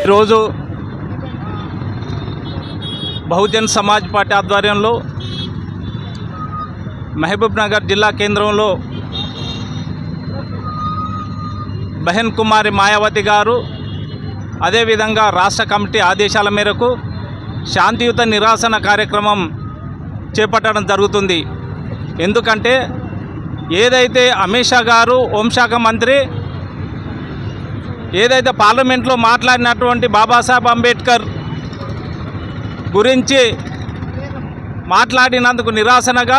ఈరోజు బహుజన్ సమాజ్ పార్టీ ఆధ్వర్యంలో మహబూబ్ నగర్ జిల్లా కేంద్రంలో బహన్ కుమారి మాయావతి గారు అదేవిధంగా రాష్ట్ర కమిటీ ఆదేశాల మేరకు శాంతియుత నిరసన కార్యక్రమం చేపట్టడం జరుగుతుంది. ఎందుకంటే ఏదైతే అమిత్ షా గారు హోంశాఖ మంత్రి ఏదైతే పార్లమెంట్లో మాట్లాడినటువంటి బాబాసాహెబ్ అంబేద్కర్ గురించి మాట్లాడినందుకు నిరసనగా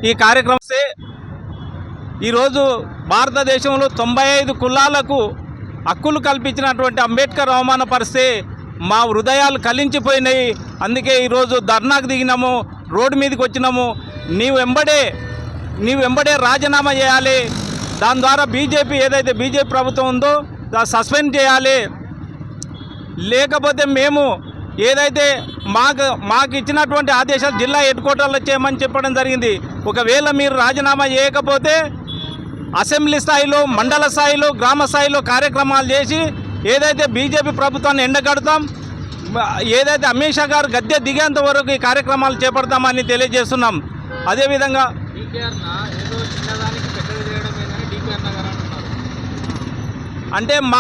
ఈ కార్యక్రమం ఈరోజు భారతదేశంలో 95 కులాలకు హక్కులు కల్పించినటువంటి అంబేద్కర్ అవమానపరిస్తే మా హృదయాలు కలించిపోయినాయి. అందుకే ఈరోజు ధర్నాకు దిగినాము, రోడ్డు మీదకి వచ్చినాము. నీవు వెంబడే రాజీనామా చేయాలి. దాని ద్వారా ఏదైతే బీజేపీ ప్రభుత్వం ఉందో దాన్ని సస్పెండ్ చేయాలి. లేకపోతే మేము ఏదైతే మాకు ఇచ్చినటువంటి ఆదేశాలు జిల్లా హెడ్ క్వార్టర్లో చేయమని చెప్పడం జరిగింది. ఒకవేళ మీరు రాజీనామా చేయకపోతే అసెంబ్లీ స్థాయిలో, మండల స్థాయిలో, గ్రామ స్థాయిలో కార్యక్రమాలు చేసి ఏదైతే బీజేపీ ప్రభుత్వాన్ని ఎండగడతాం, ఏదైతే అమిత్ షా గారు గద్దె దిగేంత వరకు ఈ కార్యక్రమాలు చేపడతామని తెలియజేస్తున్నాం. అదేవిధంగా అంటే మా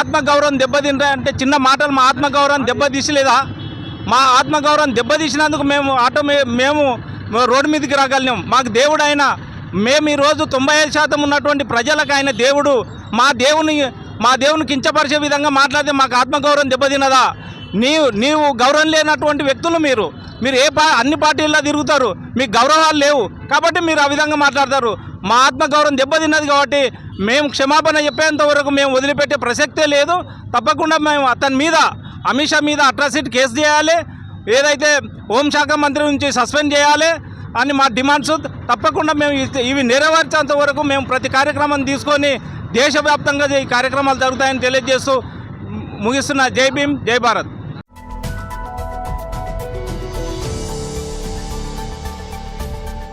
ఆత్మగౌరవం దెబ్బతింటే అంటే చిన్న మాటలు మా ఆత్మగౌరవం దెబ్బతీసలేదా? మా ఆత్మగౌరవం దెబ్బతీసినందుకు మేము రోడ్డు మీదకి రాగలిగాం. మాకు దేవుడు ఆయన, మేము ఈరోజు 95% ఉన్నటువంటి ప్రజలకు ఆయన దేవుడు. మా దేవుని కించపరిచే విధంగా మాట్లాడితే మాకు ఆత్మగౌరవం దెబ్బతిన్నదా? నీవు గౌరవం లేనటువంటి వ్యక్తులు మీరు అన్ని పార్టీల్లో తిరుగుతారు, మీకు గౌరవాలు లేవు కాబట్టి మీరు ఆ విధంగా మాట్లాడతారు. మా ఆత్మగౌరవం దెబ్బతిన్నది కాబట్టి మేము క్షమాపణ చెప్పేంత వరకు మేము వదిలిపెట్టే ప్రసక్తే లేదు. తప్పకుండా మేము అతని మీద, అమిత్ షా మీద అట్రాసిటీ కేసు చేయాలి, ఏదైతే హోంశాఖ మంత్రి నుంచి సస్పెండ్ చేయాలి అని మా డిమాండ్స్. తప్పకుండా మేము ఇవి నెరవేర్చేంత వరకు మేము ప్రతి కార్యక్రమం తీసుకొని దేశవ్యాప్తంగా ఈ కార్యక్రమాలు జరుగుతాయని తెలియజేస్తూ ముగిస్తున్న. జై భీమ్, జై భారత్.